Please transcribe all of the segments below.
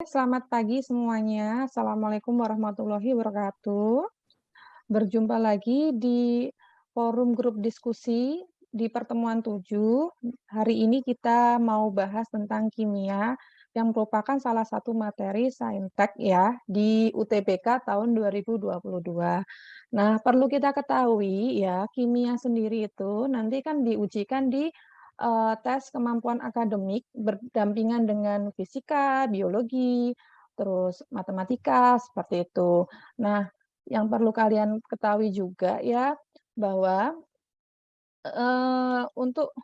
Selamat pagi semuanya. Assalamualaikum warahmatullahi wabarakatuh. Berjumpa lagi di forum grup diskusi di pertemuan 7. Hari ini kita mau bahas tentang kimia yang merupakan salah satu materi saintek ya di UTBK tahun 2022. Nah, perlu kita ketahui ya, kimia sendiri itu nanti kan diujikan di tes kemampuan akademik berdampingan dengan fisika, biologi, terus matematika, seperti itu. Nah, yang perlu kalian ketahui juga ya, bahwa, untuk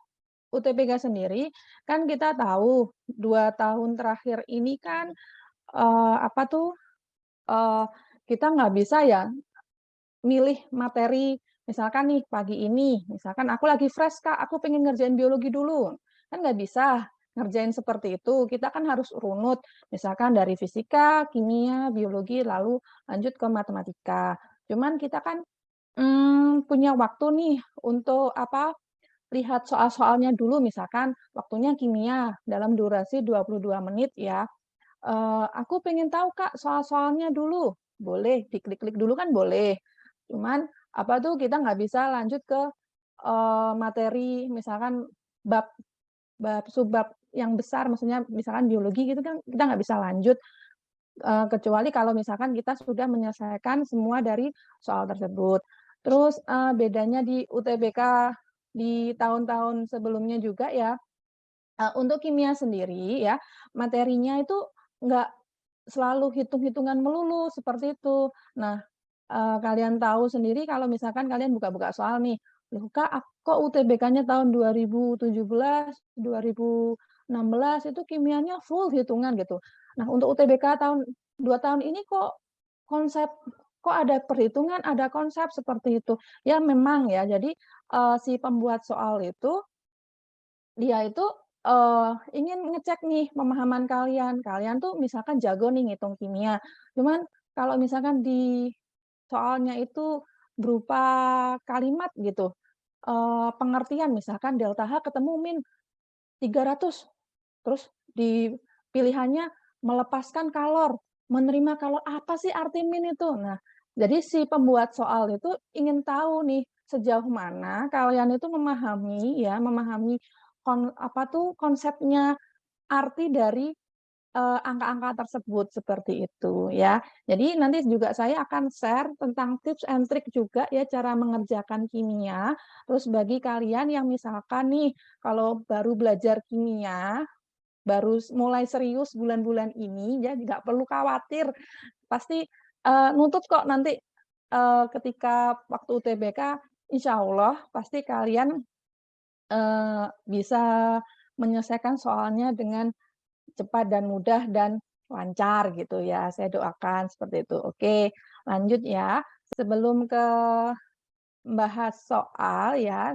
UTBK sendiri, kan kita tahu 2 tahun terakhir ini kan, apa tuh, eee, kita nggak bisa ya milih materi, misalkan nih pagi ini, misalkan aku lagi fresh Kak, aku pengen ngerjain biologi dulu, kan nggak bisa ngerjain seperti itu, kita kan harus runut, misalkan dari fisika, kimia, biologi, lalu lanjut ke matematika. Cuman kita kan, punya waktu nih untuk apa, lihat soal-soalnya dulu, misalkan waktunya kimia dalam durasi 22 menit ya, "Aku pengen tahu Kak soal-soalnya dulu." Boleh, diklik-klik dulu kan boleh. Cuman, apa tuh, kita nggak bisa lanjut ke, materi misalkan bab subbab yang besar, maksudnya misalkan biologi gitu kan kita nggak bisa lanjut, kecuali kalau misalkan kita sudah menyelesaikan semua dari soal tersebut. Terus, bedanya di UTBK di tahun-tahun sebelumnya juga ya, untuk kimia sendiri ya, materinya itu nggak selalu hitung-hitungan melulu, seperti itu. Nah, kalian tahu sendiri kalau misalkan kalian buka-buka soal nih, "Loh Kak, kok UTBK-nya tahun 2017, 2016 itu kimianya full hitungan," gitu. Nah, untuk UTBK tahun 2 tahun ini konsep kok ada perhitungan, ada konsep, seperti itu. Ya memang ya, jadi, si pembuat soal itu dia itu, ingin ngecek nih pemahaman kalian. Kalian tuh misalkan jago nih ngitung kimia, cuman kalau misalkan di soalnya itu berupa kalimat gitu, pengertian misalkan delta H ketemu min 300, terus di pilihannya melepaskan kalor, menerima kalor, apa sih arti min itu? Nah, jadi si pembuat soal itu ingin tahu nih, sejauh mana kalian itu memahami ya, memahami apa tuh, konsepnya, arti dari, angka-angka tersebut, seperti itu ya. Jadi nanti juga saya akan share tentang tips and trick juga ya, cara mengerjakan kimia. Terus bagi kalian yang misalkan nih, kalau baru belajar kimia, baru mulai serius bulan-bulan ini, ya nggak perlu khawatir, pasti, nuntut kok nanti, ketika waktu UTBK, insya Allah pasti kalian, bisa menyelesaikan soalnya dengan cepat dan mudah dan lancar gitu ya, saya doakan seperti itu. Oke, lanjut ya. Sebelum ke bahas soal ya,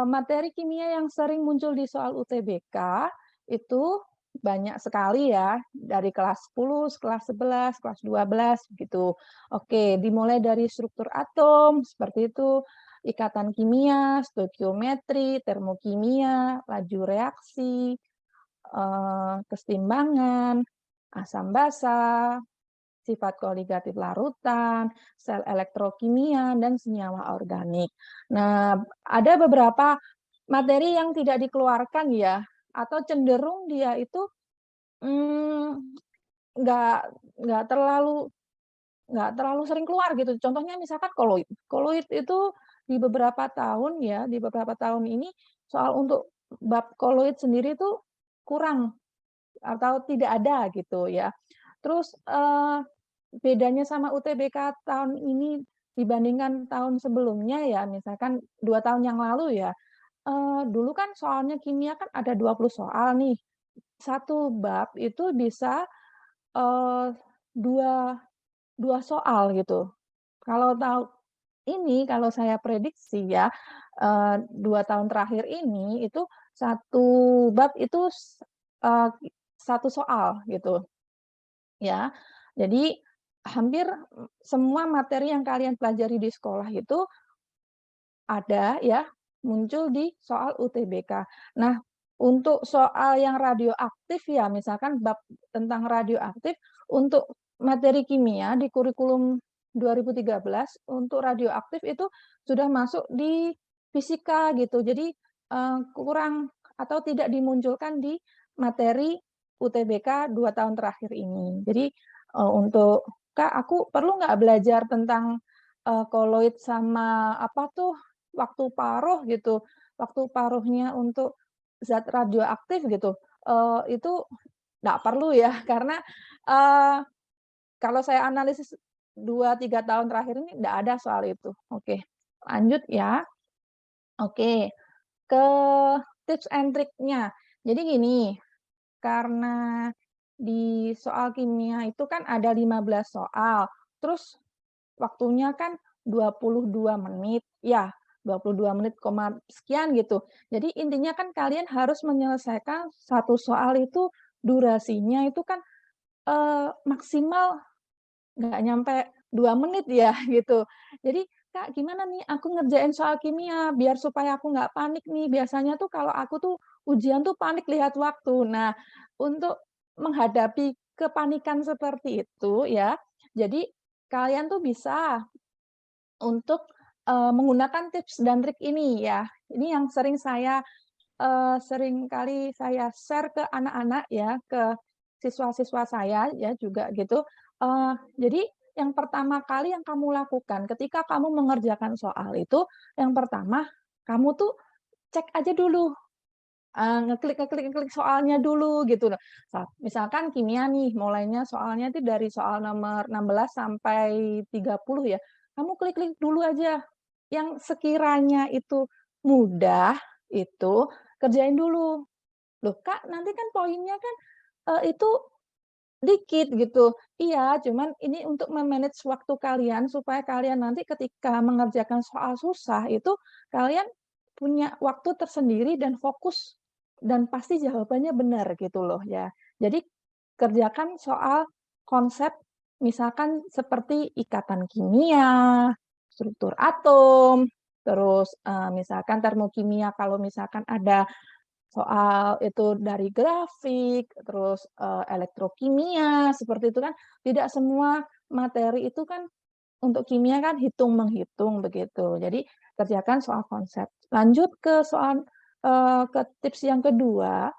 materi kimia yang sering muncul di soal UTBK itu banyak sekali ya, dari kelas 10, kelas 11, kelas 12 gitu. Oke, dimulai dari struktur atom seperti itu, ikatan kimia, stoikiometri, termokimia, laju reaksi, kesetimbangan, asam basa, sifat koligatif larutan, sel elektrokimia, dan senyawa organik. Nah, ada beberapa materi yang tidak dikeluarkan ya, atau cenderung dia itu, mmm, nggak nggak terlalu sering keluar gitu. Contohnya misalkan koloid. Koloid itu di beberapa tahun ya, di beberapa tahun ini soal untuk bab koloid sendiri itu kurang atau tidak ada gitu ya. Terus, bedanya sama UTBK tahun ini dibandingkan tahun sebelumnya ya, misalkan 2 tahun yang lalu ya, dulu kan soalnya kimia kan ada 20 soal nih, satu bab itu bisa, eee, dua 2 soal gitu. Kalau kalau saya prediksi ya, 2 tahun terakhir ini itu satu bab itu 1 soal gitu ya. Jadi hampir, semua materi yang kalian pelajari di sekolah itu ada ya, muncul di soal UTBK. Nah, Untuk soal yang radioaktif ya, misalkan bab tentang radioaktif, untuk materi kimia di kurikulum 2013 untuk radioaktif itu sudah masuk di fisika gitu. Jadi, kurang atau tidak dimunculkan di materi UTBK 2 tahun terakhir ini. Jadi, untuk, "Kak, aku perlu nggak belajar tentang, koloid sama apa tuh, waktu paruh," gitu, "waktu paruhnya untuk zat radioaktif," gitu, itu nggak perlu ya, karena, eee, kalau saya analisis 2 3 tahun terakhir ini nggak ada soal itu. Oke, lanjut ya. Oke, ke tips and triknya. Jadi gini, karena di soal kimia itu kan ada 15 soal, terus waktunya kan 22 menit, ya 22 menit koma sekian gitu. Jadi intinya kan kalian harus menyelesaikan satu soal itu durasinya itu kan, maksimal nggak nyampe 2 menit ya gitu. Jadi, "Kak, gimana nih aku ngerjain soal kimia biar supaya aku nggak panik nih." Biasanya tuh kalau aku tuh ujian tuh panik lihat waktu. Nah, untuk menghadapi kepanikan seperti itu ya, jadi kalian tuh bisa untuk, menggunakan tips dan trik ini ya. Ini yang sering kali saya share ke anak-anak ya, ke siswa-siswa saya ya juga gitu. Jadi yang pertama kali yang kamu lakukan ketika kamu mengerjakan soal itu, yang pertama kamu tuh cek aja dulu, ngeklik soalnya dulu gitu loh. Misalkan kimia nih, mulainya soalnya itu dari soal nomor 16 sampai 30 ya, kamu klik-klik dulu aja, yang sekiranya itu mudah, itu kerjain dulu. "Loh Kak, nanti kan poinnya kan, itu dikit," gitu. "Iya, cuman ini untuk me-manage waktu kalian supaya kalian nanti ketika mengerjakan soal susah itu, kalian punya waktu tersendiri dan fokus, dan pasti jawabannya benar," gitu loh ya. Jadi kerjakan soal konsep misalkan seperti ikatan kimia, struktur atom, terus, misalkan termokimia kalau misalkan ada soal itu dari grafik, terus, elektrokimia, seperti itu kan, tidak semua materi itu kan untuk kimia kan hitung-menghitung begitu. Jadi kerjakan soal konsep. Lanjut ke soal ke tips yang kedua,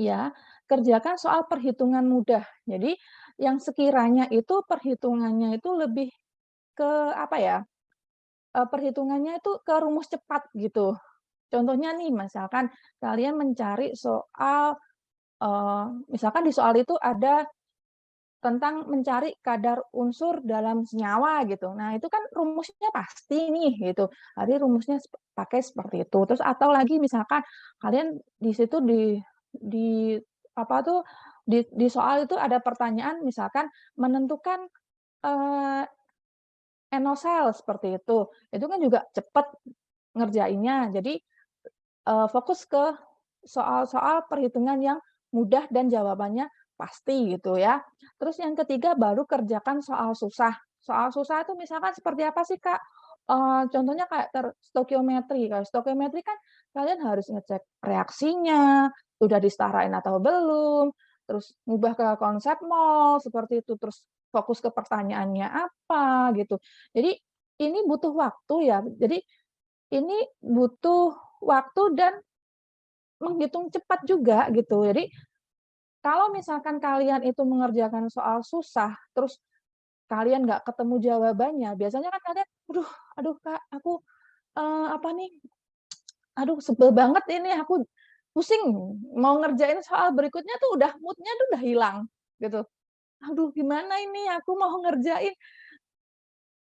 ya, kerjakan soal perhitungan mudah. Jadi yang sekiranya itu perhitungannya itu lebih ke apa ya, perhitungannya itu ke rumus cepat gitu. Contohnya nih, misalkan kalian mencari soal, misalkan di soal itu ada tentang mencari kadar unsur dalam senyawa gitu. Nah, itu kan rumusnya pasti nih gitu. Jadi rumusnya pakai seperti itu. Terus atau lagi misalkan kalian di situ di apa tuh, di soal itu ada pertanyaan misalkan menentukan, eee, enosel seperti itu. Itu kan juga cepet ngerjainnya. Jadi fokus ke soal-soal perhitungan yang mudah dan jawabannya pasti gitu ya. Terus yang ketiga baru kerjakan soal susah. Soal susah itu misalkan seperti apa sih, Kak? Contohnya kayak stokiometri. Kalau stokiometri kan kalian harus ngecek reaksinya, udah disetarain atau belum, terus ngubah ke konsep mol, seperti itu, terus fokus ke pertanyaannya apa gitu. Jadi ini butuh waktu ya. Jadi ini butuh waktu dan menghitung cepat juga gitu. Jadi, kalau misalkan kalian itu mengerjakan soal susah, terus kalian nggak ketemu jawabannya, biasanya kan kalian, "Aduh aduh Kak, aku, apa nih, aduh sebel banget ini, aku pusing, mau ngerjain soal berikutnya tuh udah mood-nya tuh udah hilang," gitu. "Aduh gimana ini, aku mau ngerjain,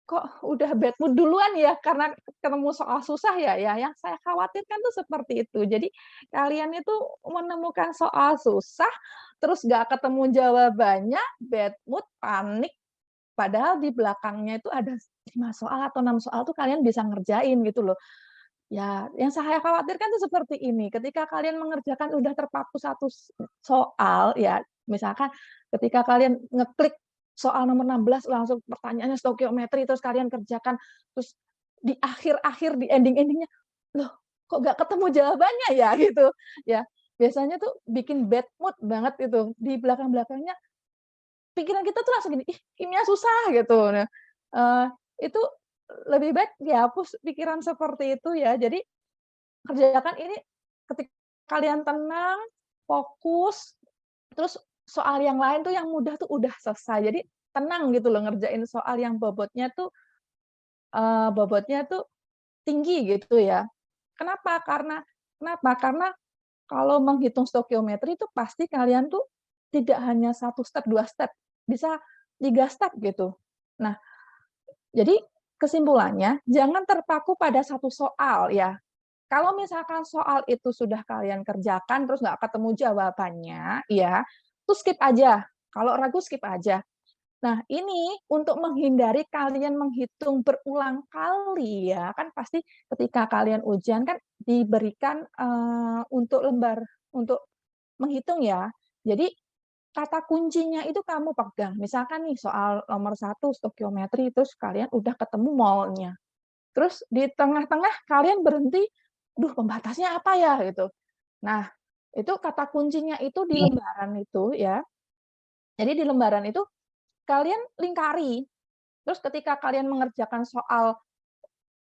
kok udah bad mood duluan ya karena ketemu soal susah ya?" Ya, yang saya khawatirkan tuh seperti itu. Jadi kalian itu menemukan soal susah, terus nggak ketemu jawabannya, bad mood, panik, padahal di belakangnya itu ada 5 soal atau 6 soal tuh kalian bisa ngerjain gitu loh. Ya, yang saya khawatirkan tuh seperti ini, ketika kalian mengerjakan udah terpaku satu soal ya, misalkan ketika kalian ngeklik soal nomor 16 langsung pertanyaannya stokiometri, terus kalian kerjakan, terus di akhir-akhir, di ending-ending-nya, "Loh kok nggak ketemu jawabannya ya gitu ya. Biasanya tuh bikin bad mood banget itu, di belakang-belakangnya pikiran kita tuh langsung gini, "Ih, kimia susah," gitu. Nah, eee, itu lebih baik dihapus pikiran seperti itu ya. Jadi kerjakan ini ketika kalian tenang, fokus, terus soal yang lain tuh yang mudah tuh udah selesai. Jadi tenang gitu loh ngerjain soal yang bobotnya tuh tinggi gitu ya. Kenapa? Karena kalau menghitung stokiometri itu pasti kalian tuh tidak hanya satu step, 2 step, bisa 3 step gitu. Nah, jadi kesimpulannya jangan terpaku pada satu soal ya. Kalau misalkan soal itu sudah kalian kerjakan terus nggak ketemu jawabannya ya, terus skip aja. Kalau ragu skip aja. Nah, ini untuk menghindari kalian menghitung berulang kali ya, kan pasti ketika kalian ujian kan diberikan, untuk menghitung ya. Jadi kata kuncinya itu kamu pegang. Misalkan nih soal nomor satu stokiometri, terus kalian udah ketemu molnya. Terus di tengah-tengah kalian berhenti, "Duh pembatasnya apa ya?" Gitu. Nah, itu kata kuncinya itu di lembaran itu ya, jadi di lembaran itu kalian lingkari. Terus ketika kalian mengerjakan soal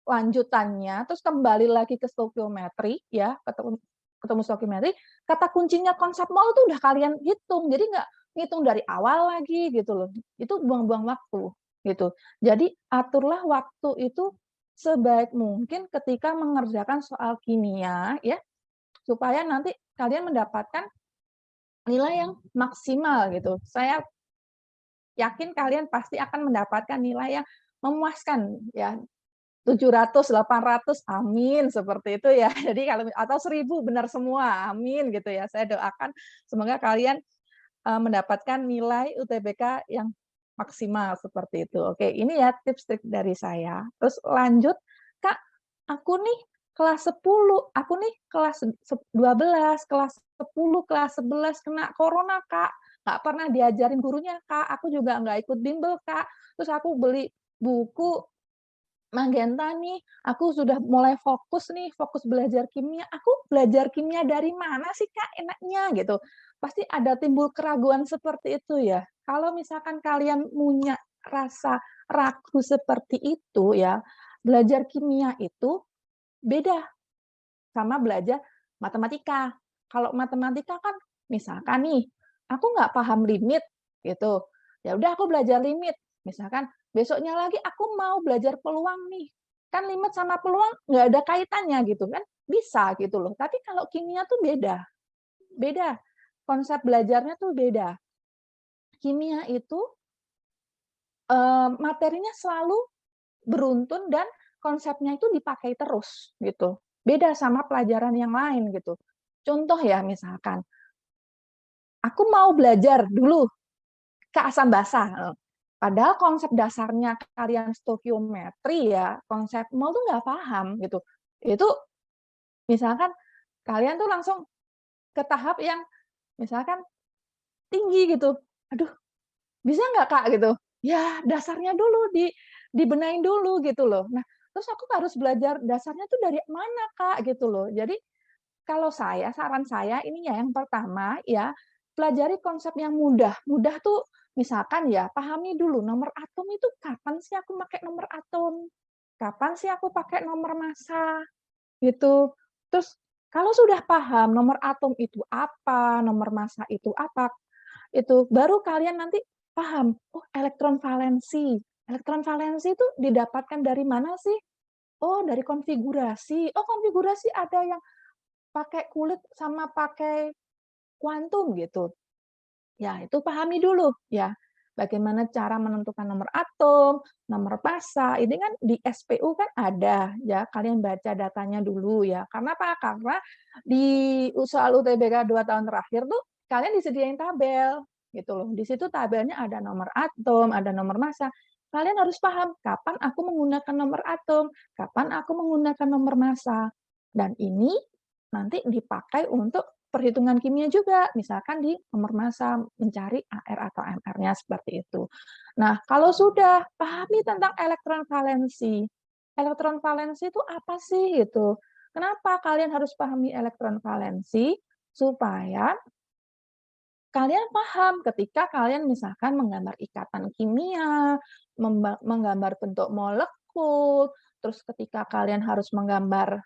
lanjutannya, terus kembali lagi ke stokiometri ya, ketemu ketemu stokiometri, kata kuncinya konsep mol itu udah kalian hitung. Jadi nggak ngitung dari awal lagi gitu loh. Itu buang-buang waktu gitu. Jadi aturlah waktu itu sebaik mungkin ketika mengerjakan soal kimia ya, supaya nanti kalian mendapatkan nilai yang maksimal gitu. Saya yakin kalian pasti akan mendapatkan nilai yang memuaskan ya, 700, 800, amin, seperti itu ya. Jadi kalau atau 1000 benar semua, amin gitu ya. Saya doakan semoga kalian, mendapatkan nilai UTBK yang maksimal seperti itu. Oke, ini ya tips trik dari saya. Terus lanjut, "Kak, aku nih kelas 10, aku nih kelas 12, kelas 10, kelas 11 kena corona, Kak. Nggak pernah diajarin gurunya, Kak. Aku juga nggak ikut bimbel, Kak. Terus aku beli buku Magenta nih, aku sudah mulai fokus nih, fokus belajar kimia. Aku belajar kimia dari mana sih, Kak, enaknya?" Gitu. Pasti ada timbul keraguan seperti itu ya. Kalau misalkan kalian punya rasa ragu seperti itu ya, belajar kimia itu beda sama belajar matematika. Kalau matematika kan misalkan nih, aku nggak paham limit gitu, ya udah aku belajar limit. Misalkan besoknya lagi aku mau belajar peluang nih, kan limit sama peluang nggak ada kaitannya gitu kan, bisa gitu loh. Tapi kalau kimia tuh beda, beda. Konsep belajarnya tuh beda. Kimia itu, materinya selalu beruntun dan konsepnya itu dipakai terus gitu. Beda sama pelajaran yang lain gitu. Contoh ya misalkan, aku mau belajar dulu keasam basa, padahal konsep dasarnya kalian stokiometri ya, konsep mol tuh nggak paham gitu. Itu misalkan kalian tuh langsung ke tahap yang misalkan tinggi gitu, "Aduh bisa nggak Kak?" Gitu. Ya dasarnya dulu dibenahin dulu gitu loh. Nah, terus aku harus belajar dasarnya tuh dari mana Kak? Gitu loh. Jadi kalau saya, saran saya ini ya yang pertama ya, pelajari konsep yang mudah. Mudah tuh misalkan ya, pahami dulu nomor atom itu kapan sih aku pakai nomor atom, kapan sih aku pakai nomor massa, gitu. Terus kalau sudah paham nomor atom itu apa, nomor massa itu apa, itu baru kalian nanti paham, oh elektron valensi. Elektron valensi itu didapatkan dari mana sih? Oh dari konfigurasi. Oh konfigurasi ada yang pakai kulit sama pakai kuantum gitu. Ya, itu pahami dulu ya, bagaimana cara menentukan nomor atom, nomor massa, ini kan di SPU kan ada ya, kalian baca datanya dulu ya. Karena apa? Karena di soal UTBK 2 tahun terakhir tuh kalian disediain tabel gitu loh. Di situ tabelnya ada nomor atom, ada nomor massa. Kalian harus paham kapan aku menggunakan nomor atom, kapan aku menggunakan nomor massa. Dan ini nanti dipakai untuk perhitungan kimia juga, misalkan di nomor massa mencari AR atau MR-nya seperti itu. Nah, kalau sudah pahami tentang elektron valensi. Elektron valensi itu apa sih gitu? Kenapa kalian harus pahami elektron valensi? Supaya kalian paham ketika kalian misalkan menggambar ikatan kimia, menggambar bentuk molekul, terus ketika kalian harus menggambar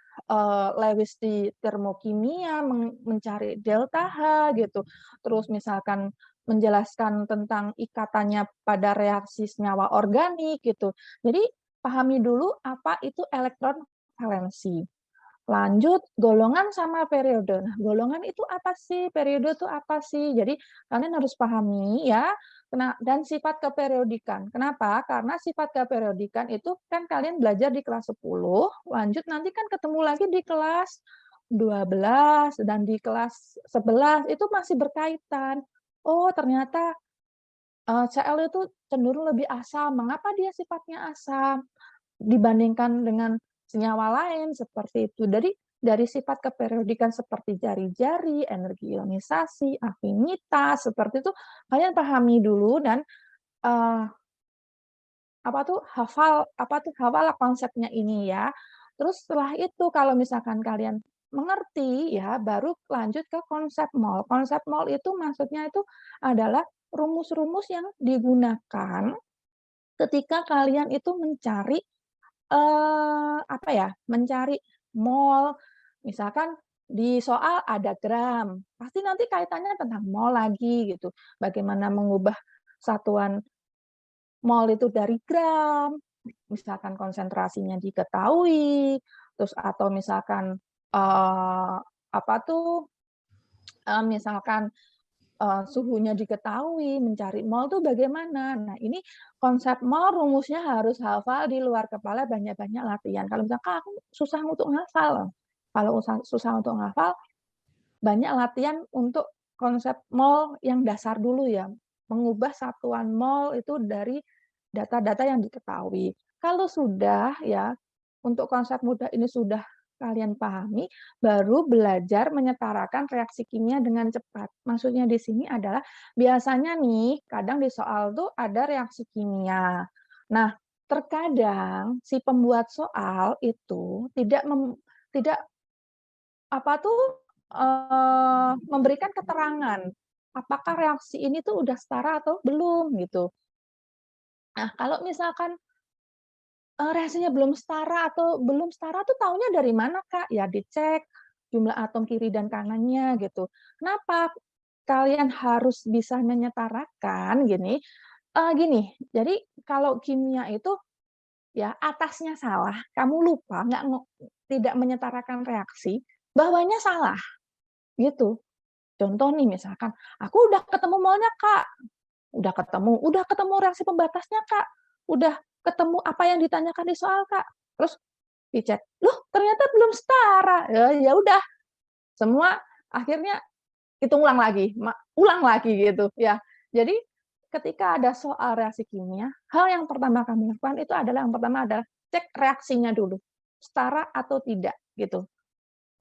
Lewis di termokimia, mencari delta H gitu. Terus misalkan menjelaskan tentang ikatannya pada reaksi senyawa organik gitu. Jadi pahami dulu apa itu elektron valensi. Lanjut, golongan sama periode. Nah, golongan itu apa sih? Periode itu apa sih? Jadi, kalian harus pahami ya, dan sifat keperiodikan. Kenapa? Karena sifat keperiodikan itu kan kalian belajar di kelas 10, lanjut nanti kan ketemu lagi di kelas 12 dan di kelas 11 itu masih berkaitan. Oh, ternyata Cl itu cenderung lebih asam. Mengapa dia sifatnya asam? Dibandingkan dengan senyawa lain seperti itu. Dari sifat keperiodikan seperti jari-jari, energi ionisasi, afinitas, seperti itu kalian pahami dulu dan uh, hafal konsepnya ini ya. Terus setelah itu kalau misalkan kalian mengerti ya, baru lanjut ke konsep mol. Konsep mol itu maksudnya itu adalah rumus-rumus yang digunakan ketika kalian itu mencari apa ya, mencari mol, misalkan di soal ada gram, pasti nanti kaitannya tentang mol lagi gitu. Bagaimana mengubah satuan mol itu dari gram, misalkan konsentrasinya diketahui, terus atau misalkan apa tuh, misalkan suhunya diketahui, mencari mol tuh bagaimana. Nah, ini konsep mol rumusnya harus hafal di luar kepala, banyak-banyak latihan. Kalau misalkan aku susah untuk ngafal, kalau susah untuk ngafal, banyak latihan untuk konsep mol yang dasar dulu ya, mengubah satuan mol itu dari data-data yang diketahui. Kalau sudah ya, untuk konsep mudah ini sudah kalian pahami, baru belajar menyetarakan reaksi kimia dengan cepat. Maksudnya di sini adalah biasanya nih, kadang di soal tuh ada reaksi kimia. Nah, terkadang si pembuat soal itu tidak apa tuh memberikan keterangan apakah reaksi ini tuh udah setara atau belum gitu. Nah, kalau misalkan reaksinya belum setara atau belum setara tuh taunya dari mana, Kak? Ya dicek jumlah atom kiri dan kanannya gitu. Kenapa kalian harus bisa menyetarakan gini? Gini, jadi kalau kimia itu ya atasnya salah, kamu lupa tidak menyetarakan reaksi, bawahnya salah gitu. Contoh nih misalkan, aku udah ketemu molnya, Kak. Udah ketemu reaksi pembatasnya, Kak. Udah ketemu apa yang ditanyakan di soal, Kak. Terus dicek, loh ternyata belum setara. Ya udah, semua akhirnya hitung ulang lagi gitu ya. Jadi ketika ada soal reaksi kimia, hal yang pertama kami lakukan itu adalah yang pertama adalah cek reaksinya dulu, setara atau tidak gitu.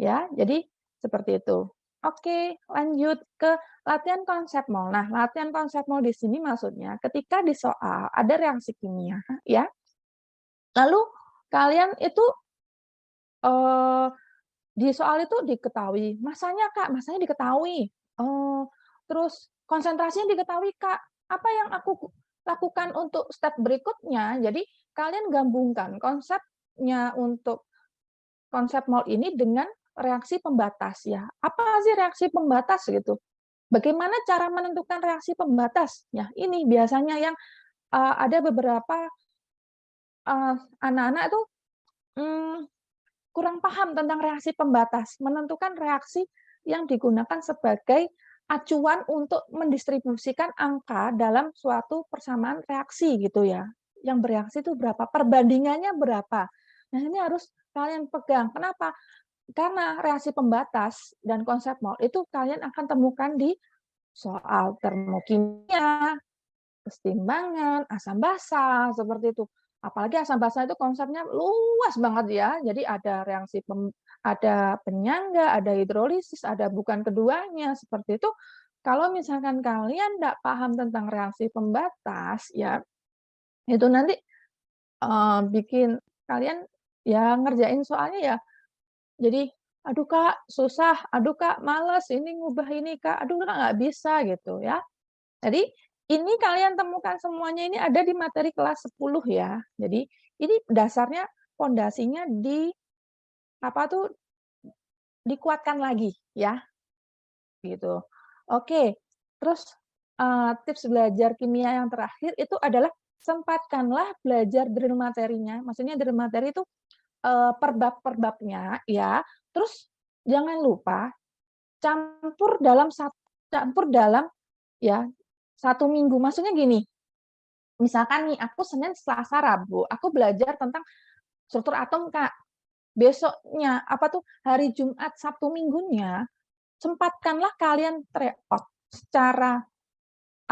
Ya, jadi seperti itu. Oke, lanjut ke latihan konsep mol. Nah, latihan konsep mol di sini maksudnya ketika di soal ada reaksi kimia, ya, lalu kalian itu eh, di soal itu diketahui masanya Kak, masanya diketahui. Oh, terus konsentrasinya diketahui Kak. Apa yang aku lakukan untuk step berikutnya? Jadi kalian gabungkan konsepnya untuk konsep mol ini dengan reaksi pembatas ya. Apa sih reaksi pembatas gitu? Bagaimana cara menentukan reaksi pembatas? Ya, ini biasanya yang ada beberapa anak-anak itu mm, kurang paham tentang reaksi pembatas, menentukan reaksi yang digunakan sebagai acuan untuk mendistribusikan angka dalam suatu persamaan reaksi gitu ya. Yang bereaksi itu berapa, perbandingannya berapa. Nah, ini harus kalian pegang. Kenapa? Karena reaksi pembatas dan konsep mol itu kalian akan temukan di soal termokimia, kesetimbangan, asam basa, seperti itu. Apalagi asam basa itu konsepnya luas banget ya. Jadi ada ada penyangga, ada hidrolisis, ada bukan keduanya, seperti itu. Kalau misalkan kalian tidak paham tentang reaksi pembatas, ya itu nanti bikin kalian ya ngerjain soalnya ya Jadi, "Aduh Kak, susah, aduh Kak, males, ini ngubah ini Kak, aduh Kak, nggak bisa," gitu ya. Jadi, ini kalian temukan semuanya ini ada di materi kelas 10 ya. Jadi, ini dasarnya, pondasinya apa tuh, dikuatkan lagi ya, gitu. Oke, terus, tips belajar kimia yang terakhir itu adalah sempatkanlah belajar drill materinya, maksudnya drill materi itu, per bab-per babnya ya, terus jangan lupa campur dalam ya, 1 minggu. Maksudnya gini, misalkan nih aku Senin, Selasa, Rabu, aku belajar tentang struktur atom, Kak. Besoknya, apa tuh, hari Jumat, Sabtu, Minggunya, sempatkanlah kalian tryout secara,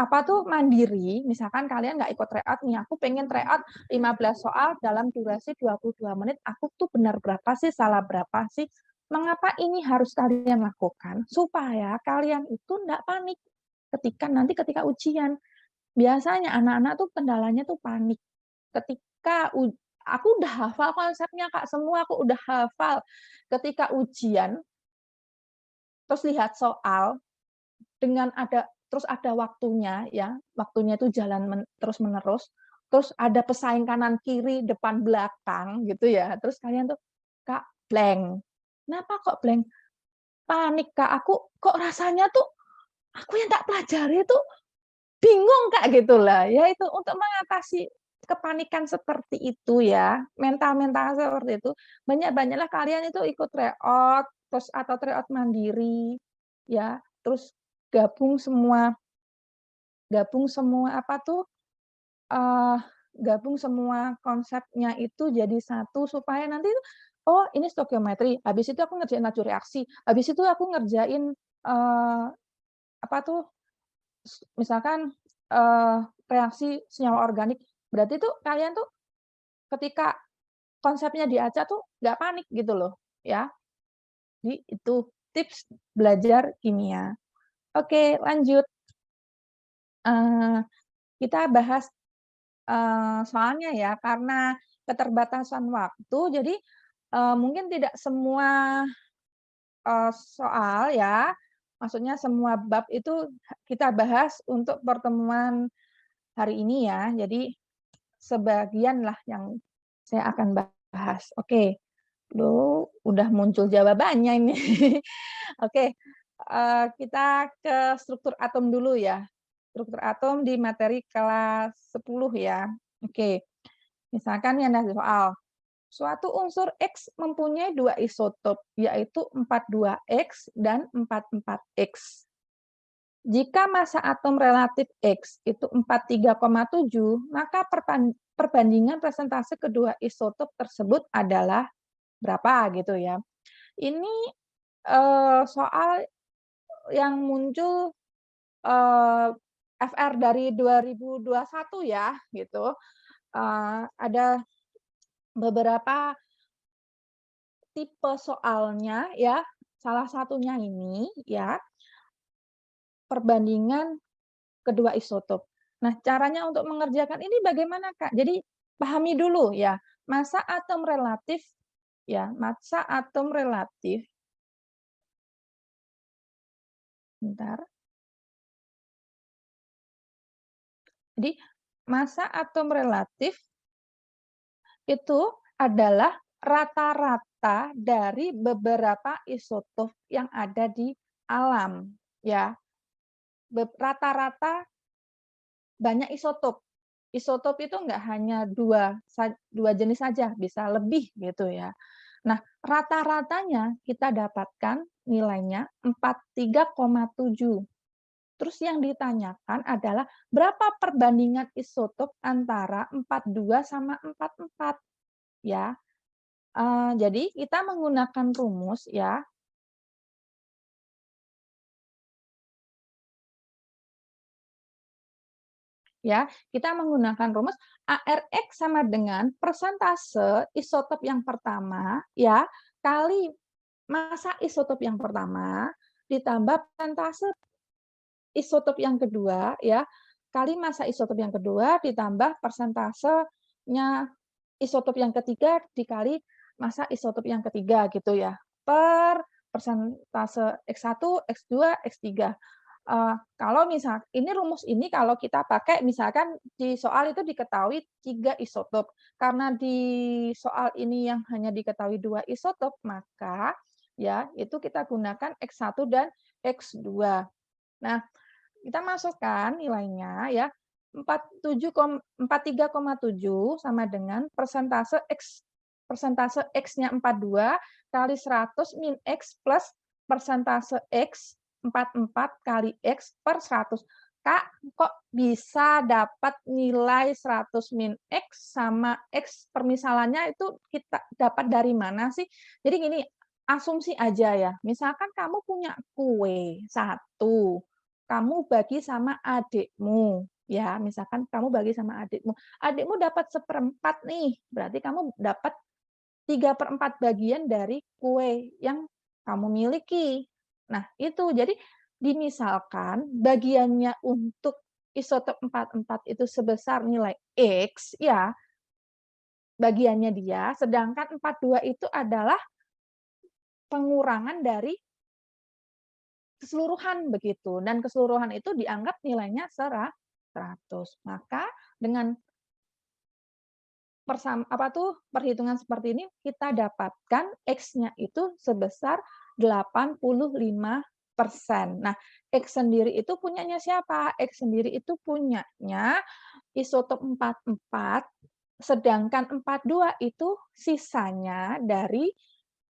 apa tuh, mandiri. Misalkan kalian nggak ikut tryout nih, aku pengen tryout 15 soal dalam durasi 22 menit, aku tuh benar berapa sih, salah berapa sih. Mengapa ini harus kalian lakukan? Supaya kalian itu nggak panik ketika ujian. Biasanya anak-anak tuh kendalanya tuh panik. Ketika aku udah hafal konsepnya Kak, semua aku udah hafal. Ketika ujian, terus lihat soal, terus ada waktunya ya, waktunya itu jalan terus-menerus, terus ada pesaing kanan kiri, depan belakang gitu ya, terus kalian tuh, "Kak, blank." "Kenapa kok blank?" "Panik Kak, aku kok rasanya tuh, aku yang tak pelajari tuh bingung Kak," gitulah. Ya itu untuk mengatasi kepanikan seperti itu ya, mental-mental seperti itu, banyak-banyaklah kalian itu ikut tryout, terus atau tryout mandiri, ya, terus gabung semua gabung semua apa tuh, eee, gabung semua konsepnya itu jadi satu supaya nanti tuh, "Oh ini stoikiometri, habis itu aku ngerjain laju reaksi, habis itu aku ngerjain," apa tuh, misalkan, eee, reaksi senyawa organik. Berarti tuh kalian tuh ketika konsepnya diajak tuh nggak panik gitu loh, ya. Jadi itu tips belajar kimia. Oke lanjut, eee, kita bahas, soalnya ya, karena keterbatasan waktu jadi, mungkin tidak semua, soal ya, maksudnya semua bab itu kita bahas untuk pertemuan hari ini ya. Jadi sebagian lah yang saya akan bahas. Oke. Duh, udah muncul jawabannya ini. Oke, kita ke struktur atom dulu ya. Struktur atom di materi kelas 10 ya. Oke, misalkan yang ada soal, suatu unsur X mempunyai 2 isotop, yaitu 42X dan 44X. Jika massa atom relatif X itu 43,7, maka perbandingan presentase kedua isotop tersebut adalah berapa gitu ya. Ini, soal yang muncul, eee, FR dari 2021 ya, gitu. Ada beberapa tipe soalnya ya, salah satunya ini ya, perbandingan kedua isotop. Nah, caranya untuk mengerjakan ini bagaimana, Kak? Jadi pahami dulu ya, massa atom relatif ya, massa atom relatif, bentar. Jadi massa atom relatif itu adalah rata-rata dari beberapa isotop yang ada di alam, ya. Rata-rata banyak isotop. Isotop itu enggak hanya 2 jenis saja, bisa lebih gitu ya. Nah, rata-ratanya kita dapatkan nilainya 43,7. Terus yang ditanyakan adalah berapa perbandingan isotop antara 42 sama 44 ya. Jadi kita menggunakan rumus ya, kita menggunakan rumus ARX sama dengan persentase isotop yang pertama ya, kali massa isotop yang pertama, ditambah persentase isotop yang kedua ya, kali massa isotop yang kedua, ditambah persentasenya isotop yang ketiga, dikali massa isotop yang ketiga gitu ya. per persentase X1, X2, X3. Kalau misal ini rumus ini kalau kita pakai misalkan di soal itu diketahui 3 isotop. Karena di soal ini yang hanya diketahui 2 isotop, maka ya itu kita gunakan X1 dan X2. Nah, kita masukkan nilainya ya, 43,7 sama dengan persentase X-nya 42 kali 100 min X plus persentase X 44 kali X per 100. Kak, kok bisa dapat nilai 100 min X sama X permisalannya itu kita dapat dari mana sih? Jadi gini, asumsi aja ya, misalkan kamu punya kue 1, kamu bagi sama adikmu, ya, misalkan kamu bagi sama adikmu dapat 1/4 nih, berarti kamu dapat 3/4 bagian dari kue yang kamu miliki. Nah, itu. Jadi, dimisalkan bagiannya untuk isotop 44 itu sebesar nilai X, ya, bagiannya dia, sedangkan 42 itu adalah pengurangan dari keseluruhan begitu, dan keseluruhan itu dianggap nilainya 100. Maka dengan perhitungan seperti ini kita dapatkan X-nya itu sebesar 85%. Nah, X sendiri itu punyanya siapa? X sendiri itu punyanya isotop 44, sedangkan 42 itu sisanya dari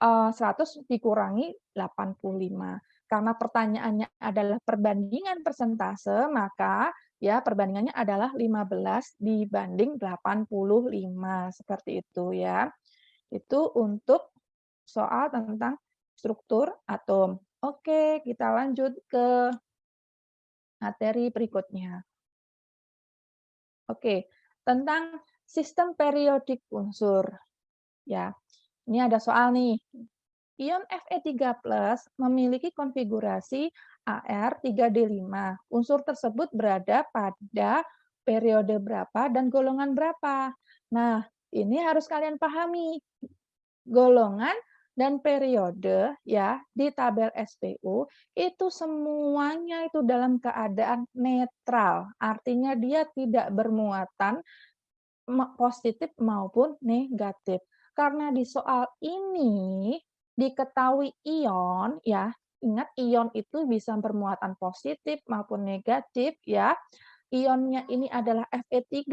100 dikurangi 85. Karena pertanyaannya adalah perbandingan persentase, maka ya perbandingannya adalah 15 dibanding 85, seperti itu ya. Itu untuk soal tentang struktur atom. Oke, kita lanjut ke materi berikutnya. Oke, tentang sistem periodik unsur. Ya, ini ada soal nih. Ion Fe3+ memiliki konfigurasi Ar3D5. Unsur tersebut berada pada periode berapa dan golongan berapa. Nah, ini harus kalian pahami. Golongan dan periode ya di tabel SPU itu semuanya itu dalam keadaan netral. Artinya dia tidak bermuatan positif maupun negatif. Karena di soal ini diketahui ion ya, ingat ion itu bisa bermuatan positif maupun negatif ya. Ionnya ini adalah Fe3+,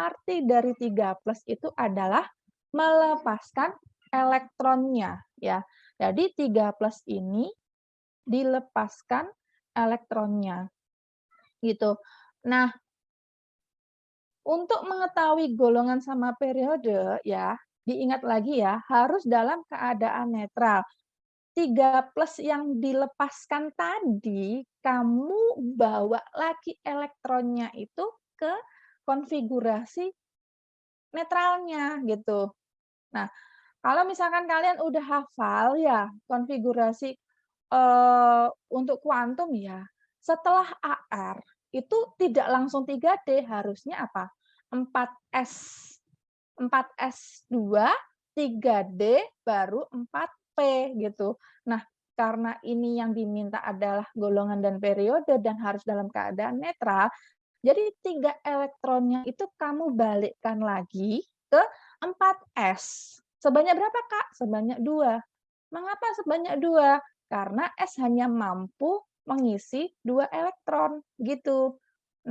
arti dari 3+ itu adalah melepaskan elektronnya ya. Jadi 3+ ini dilepaskan elektronnya. Gitu. Nah, untuk mengetahui golongan sama periode ya, diingat lagi ya, harus dalam keadaan netral. 3+ yang dilepaskan tadi, kamu bawa lagi elektronnya itu ke konfigurasi netralnya gitu. Nah, kalau misalkan kalian udah hafal ya konfigurasi untuk kuantum ya, setelah AR itu tidak langsung 3D, harusnya apa? 4S. 4S2, 3D, baru 4P gitu. Nah, karena ini yang diminta adalah golongan dan periode dan harus dalam keadaan netral, jadi 3 elektronnya itu kamu balikkan lagi ke 4S. Sebanyak berapa, Kak? Sebanyak 2. Mengapa sebanyak 2? Karena S hanya mampu mengisi 2 elektron, gitu.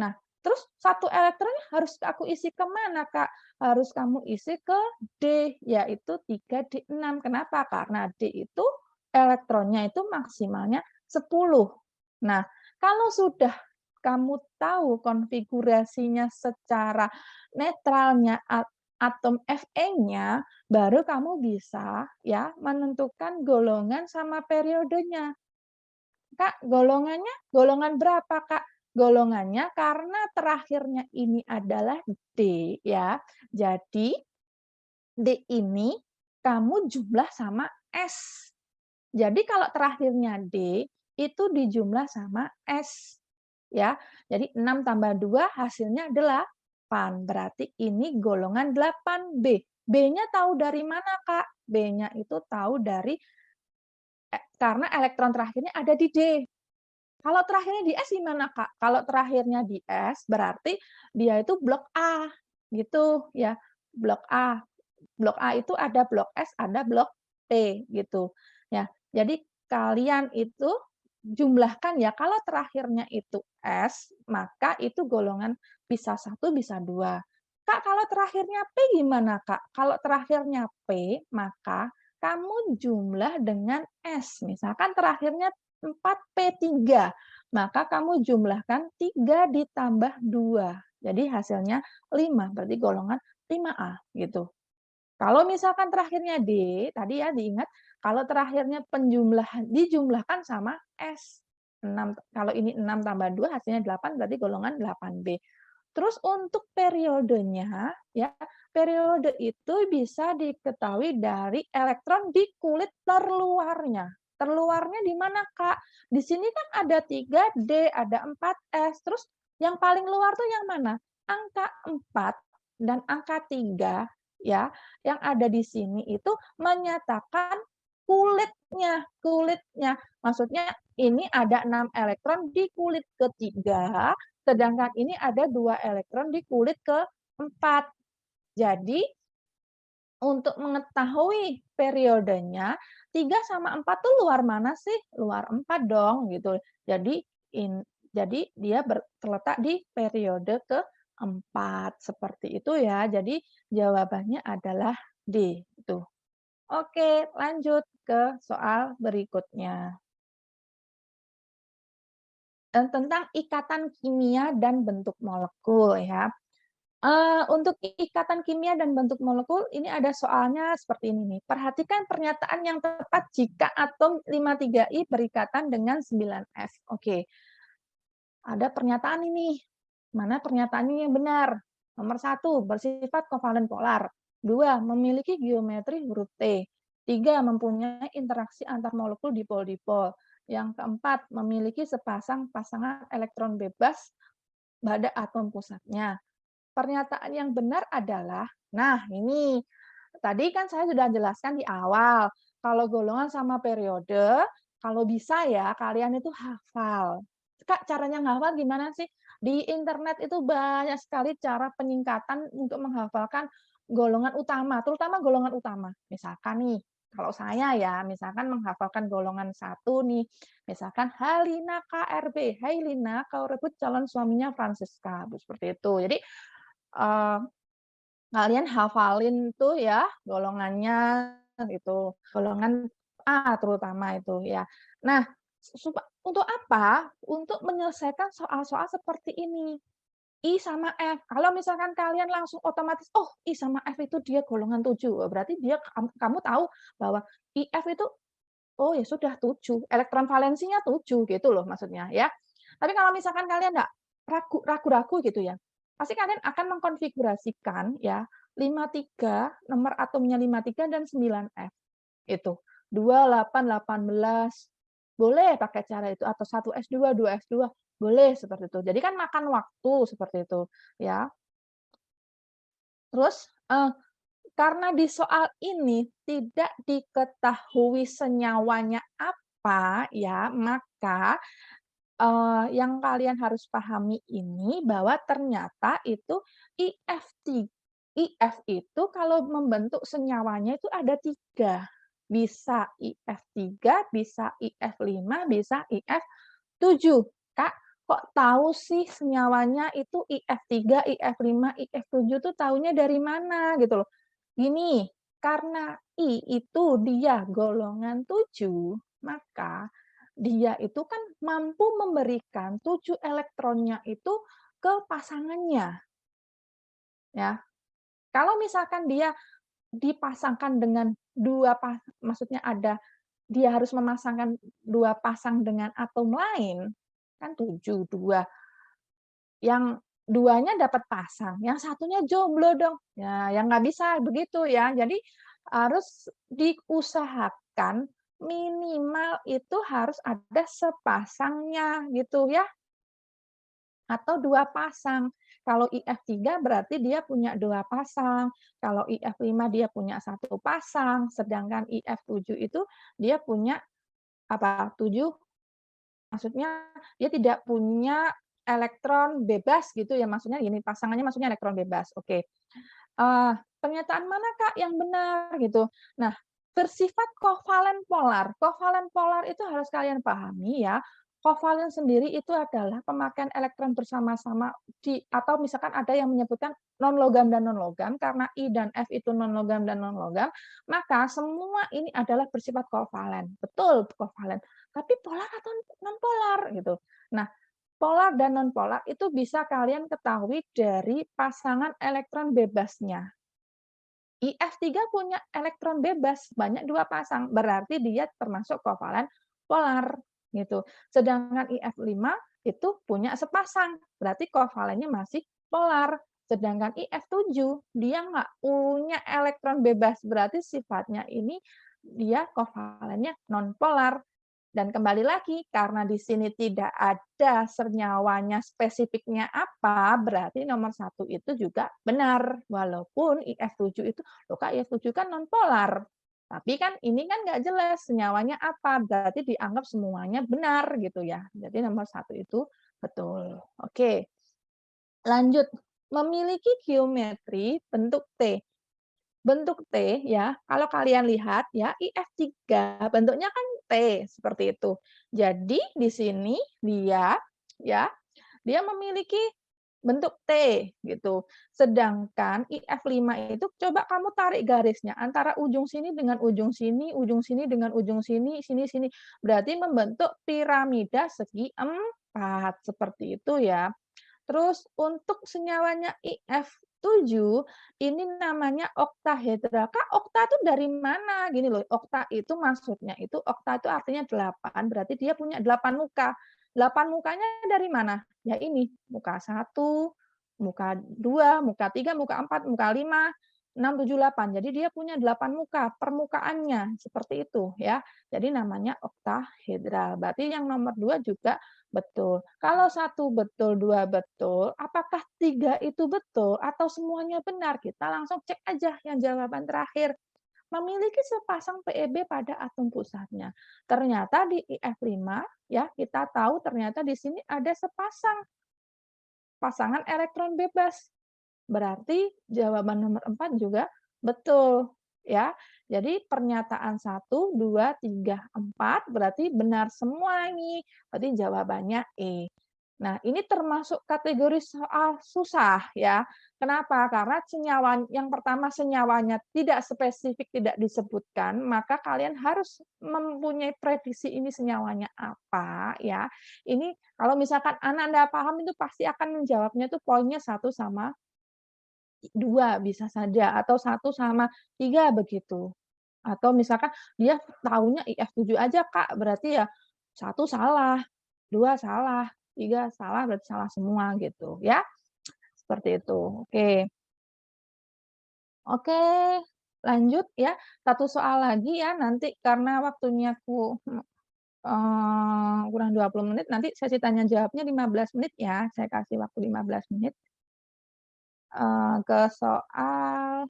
Nah, terus 1 elektronnya harus aku isi ke mana, Kak? Harus kamu isi ke D, yaitu 3D6. Kenapa? Karena D itu elektronnya itu maksimalnya 10. Nah, kalau sudah kamu tahu konfigurasinya secara netralnya atom Fe-nya, baru kamu bisa ya menentukan golongan sama periodenya. Kak, golongan berapa, Kak? Golongannya karena terakhirnya ini adalah D ya. Jadi D ini kamu jumlah sama S. Jadi kalau terakhirnya D itu dijumlah sama S ya. Jadi 6 tambah 2 hasilnya 8. Berarti ini golongan 8B. B-nya tahu dari mana, Kak? B-nya itu tahu dari karena elektron terakhirnya ada di D. Kalau terakhirnya di S gimana, Kak? Kalau terakhirnya di S berarti dia itu blok A, gitu ya. Blok A. Blok A itu ada blok S, ada blok P gitu. Ya. Jadi kalian itu jumlahkan ya, kalau terakhirnya itu S, maka itu golongan bisa 1, bisa 2. Kak, kalau terakhirnya P gimana, Kak? Kalau terakhirnya P, maka kamu jumlah dengan S. Misalkan terakhirnya 4P3, maka kamu jumlahkan 3 ditambah 2. Jadi hasilnya 5, berarti golongan 5A gitu. Kalau misalkan terakhirnya D, tadi ya diingat, kalau terakhirnya penjumlahan dijumlahkan sama S. 6, kalau ini 6 tambah 2 hasilnya 8, berarti golongan 8B. Terus untuk periodenya, ya, periode itu bisa diketahui dari elektron di kulit terluarnya. Terluarnya di mana, Kak? Di sini kan ada 3D, ada 4S, terus yang paling luar tuh yang mana? Angka 4 dan angka 3, ya, yang ada di sini itu menyatakan kulitnya. Maksudnya ini ada 6 elektron di kulit ketiga, sedangkan ini ada 2 elektron di kulit keempat. Jadi, untuk mengetahui periodenya, 3 sama 4 tuh luar mana sih? Luar 4 dong, gitu. Jadi, jadi dia terletak di periode keempat, seperti itu ya. Jadi, jawabannya adalah D, itu. Oke, lanjut ke soal berikutnya. Tentang ikatan kimia dan bentuk molekul ya. Untuk ikatan kimia dan bentuk molekul, ini ada soalnya seperti ini nih. Perhatikan pernyataan yang tepat jika atom 53I berikatan dengan 9F. Oke, ada pernyataan ini. Mana pernyataan ini yang benar? Nomor 1, bersifat kovalen polar. 2, memiliki geometri huruf T. 3, mempunyai interaksi antar molekul dipol-dipol. Yang keempat, memiliki sepasang pasangan elektron bebas pada atom pusatnya. Pernyataan yang benar adalah, nah ini, tadi kan saya sudah jelaskan di awal, kalau golongan sama periode, kalau bisa ya kalian itu hafal. Kak, caranya menghafal gimana sih? Di internet itu banyak sekali cara penyingkatan untuk menghafalkan golongan utama, terutama golongan utama. Misalkan nih, kalau saya ya, misalkan menghafalkan golongan 1 nih, misalkan Halina KRB, Hai Lina, kau rebut calon suaminya Francisca, seperti itu. Jadi eee, kalian hafalin tuh ya golongannya gitu, golongan A terutama itu ya. Nah, untuk apa? Untuk menyelesaikan soal-soal seperti ini. I sama F. Kalau misalkan kalian langsung otomatis, oh I sama F itu dia golongan 7, berarti dia kamu tahu bahwa IF itu, oh ya sudah 7, elektron valensinya 7 gitu loh maksudnya ya. Tapi kalau misalkan kalian enggak ragu-ragu gitu ya, pasti kalian akan mengkonfigurasikan ya 53, nomor atomnya 53 dan 9F itu. 2, 8, 18, boleh pakai cara itu atau 1s2, 2s2, boleh seperti itu. Jadi kan makan waktu seperti itu ya. Terus, karena di soal ini tidak diketahui senyawanya apa ya, maka yang kalian harus pahami ini bahwa ternyata itu IF itu kalau membentuk senyawanya itu ada 3. Bisa IF3, bisa IF5, bisa IF7. Kak, kok tahu sih senyawanya itu IF3, IF5, IF7 tuh taunya dari mana gitu loh. Gini, karena I itu dia golongan 7, maka dia itu kan mampu memberikan 7 elektronnya itu ke pasangannya. Ya. Kalau misalkan dia dipasangkan dengan maksudnya dia harus memasangkan 2 pasang dengan atom lain, kan 7, 2. Yang duanya dapat pasang, yang satunya jomblo dong. Ya, yang nggak bisa begitu ya. Jadi harus diusahakan minimal itu harus ada sepasangnya gitu ya, atau 2 pasang. Kalau IF3 berarti dia punya 2 pasang, kalau IF5 dia punya 1 pasang, sedangkan IF7 itu dia punya Apa, 7 maksudnya dia tidak punya elektron bebas gitu ya, maksudnya gini, pasangannya maksudnya elektron bebas, oke. Pernyataan mana Kak yang benar gitu. Nah, bersifat kovalen polar. Kovalen polar itu harus kalian pahami ya. Kovalen sendiri itu adalah pemakaian elektron bersama-sama di atau misalkan ada yang menyebutkan non logam dan non logam karena I dan F itu non logam dan non logam, maka semua ini adalah bersifat kovalen. Betul, kovalen. Tapi polar atau non polar gitu. Nah, polar dan non polar itu bisa kalian ketahui dari pasangan elektron bebasnya. IF3 punya elektron bebas, banyak 2 pasang, berarti dia termasuk kovalen polar, gitu. Sedangkan IF5 itu punya sepasang, berarti kovalennya masih polar. Sedangkan IF7 dia nggak punya elektron bebas, berarti sifatnya ini dia kovalennya non polar. Dan kembali lagi, karena di sini tidak ada senyawanya spesifiknya apa, berarti nomor 1 itu juga benar. Walaupun IF7 itu, loh Kak, IF7 kan nonpolar. Tapi kan ini kan nggak jelas senyawanya apa, berarti dianggap semuanya benar gitu ya. Jadi nomor 1 itu betul. Oke, lanjut. Memiliki geometri bentuk T. Bentuk T ya, kalau kalian lihat ya, IF3 bentuknya kan T seperti itu. Jadi di sini dia ya, dia memiliki bentuk T gitu. Sedangkan IF5 itu coba kamu tarik garisnya antara ujung sini dengan ujung sini dengan ujung sini, sini. Berarti membentuk piramida segi 4 seperti itu ya. Terus untuk senyawanya IF7 ini namanya oktahedra. Kak, okta itu dari mana? Gini loh, okta itu maksudnya itu okta itu artinya 8, berarti dia punya 8 muka. 8 mukanya dari mana? Ya ini, muka 1, muka 2, muka 3, muka 4, muka 5, 6, 7, 8. Jadi dia punya 8 muka permukaannya, seperti itu ya. Jadi namanya oktahedra. Berarti yang nomor 2 juga betul. Kalau 1 betul, 2 betul, apakah 3 itu betul atau semuanya benar? Kita langsung cek aja yang jawaban terakhir. Memiliki sepasang PeB pada atom pusatnya. Ternyata di IF5 ya, kita tahu ternyata di sini ada sepasang pasangan elektron bebas. Berarti jawaban nomor 4 juga betul, ya. Jadi pernyataan 1, 2, 3, 4 berarti benar semua ini. Berarti jawabannya E. Nah, ini termasuk kategori soal susah ya. Kenapa? Karena senyawa yang pertama senyawanya tidak spesifik, tidak disebutkan, maka kalian harus mempunyai prediksi ini senyawanya apa ya. Ini kalau misalkan anak Anda paham itu pasti akan menjawabnya itu poinnya 1 sama 2 bisa saja atau 1 sama 3 begitu. Atau misalkan dia tahunya IF7 aja Kak, berarti ya 1 salah, 2 salah, 3 salah, berarti salah semua gitu ya. Seperti itu. Oke. Oke, lanjut ya. Satu soal lagi ya nanti karena waktunya kurang 20 menit, nanti sesi tanya jawabnya 15 menit ya, saya kasih waktu 15 menit, ke soal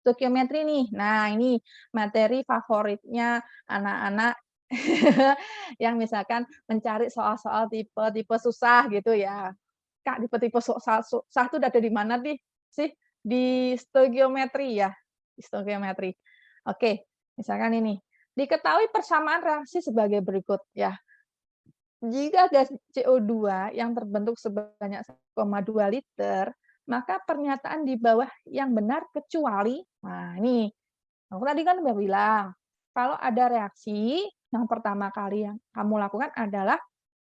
stoikiometri nih. Nah, ini materi favoritnya anak-anak yang misalkan mencari soal-soal tipe-tipe susah gitu ya. Kak, tipe-tipe soal susah itu ada di mana sih? Di stoikiometri ya, di stoikiometri. Oke, misalkan ini, diketahui persamaan reaksi sebagai berikut ya. Jika gas CO2 yang terbentuk sebanyak 1,2 liter, maka pernyataan di bawah yang benar kecuali, nah ini, aku tadi kan udah bilang, kalau ada reaksi, yang pertama kali yang kamu lakukan adalah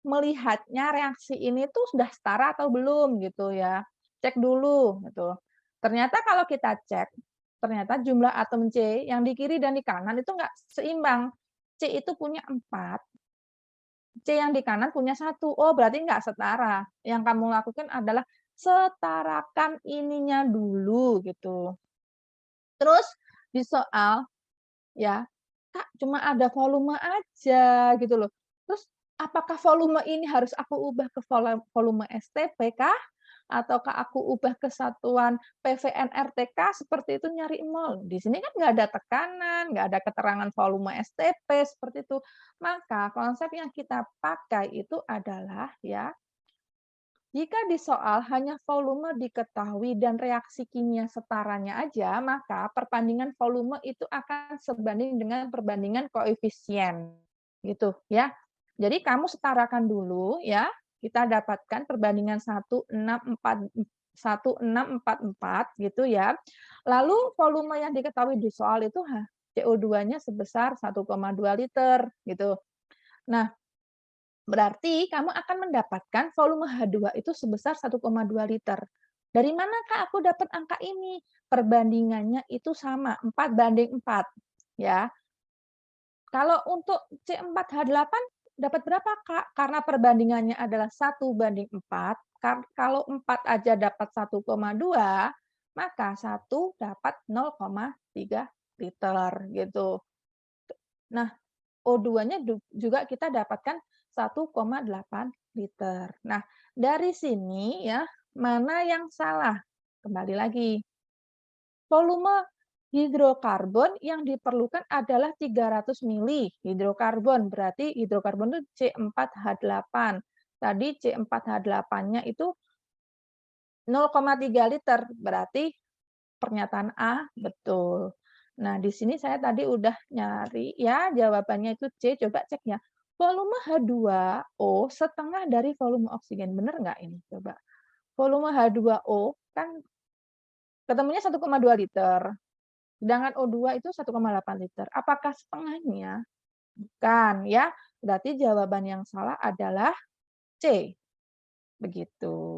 melihatnya reaksi ini tuh sudah setara atau belum gitu ya. Cek dulu gitu. Ternyata kalau kita cek, ternyata jumlah atom C yang di kiri dan di kanan itu enggak seimbang. C itu punya 4, C yang di kanan punya 1. Oh, berarti nggak setara. Yang kamu lakukan adalah setarakan ininya dulu gitu. Terus di soal ya, Kak, cuma ada volume aja gitu loh. Terus apakah volume ini harus aku ubah ke volume STP kah? ataukah aku ubah ke satuan PVN-RTK seperti itu nyari mol. Di sini kan nggak ada tekanan, nggak ada keterangan volume STP seperti itu. Maka konsep yang kita pakai itu adalah ya, jika di soal hanya volume diketahui dan reaksi kimia setaranya aja, maka perbandingan volume itu akan sebanding dengan perbandingan koefisien. Gitu ya. Jadi kamu setarakan dulu ya, kita dapatkan perbandingan 1644 gitu ya. Lalu volume yang diketahui di soal itu CO2-nya sebesar 1,2 liter gitu. Nah, berarti kamu akan mendapatkan volume H2 itu sebesar 1,2 liter. Dari manakah aku dapat angka ini? Perbandingannya itu sama, 4:4, ya. Kalau untuk C4H8 dapat berapa, Kak? Karena perbandingannya adalah 1:4, kalau 4 aja dapat 1,2, maka 1 dapat 0,3 liter, gitu. Nah, O2-nya juga kita dapatkan 1,8 liter. Nah, dari sini ya, mana yang salah? Kembali lagi, volume hidrokarbon yang diperlukan adalah 300 mili hidrokarbon, berarti hidrokarbon itu C4H8. Tadi C4H8-nya itu 0,3 liter, berarti pernyataan A betul. Nah, di sini saya tadi udah nyari ya, jawabannya itu C, coba cek ya. Volume H2O setengah dari volume oksigen, bener nggak ini? Coba. Volume H2O kan ketemunya 1,2 liter, sedangkan O2 itu 1,8 liter. Apakah setengahnya? Bukan ya. Berarti jawaban yang salah adalah C. Begitu.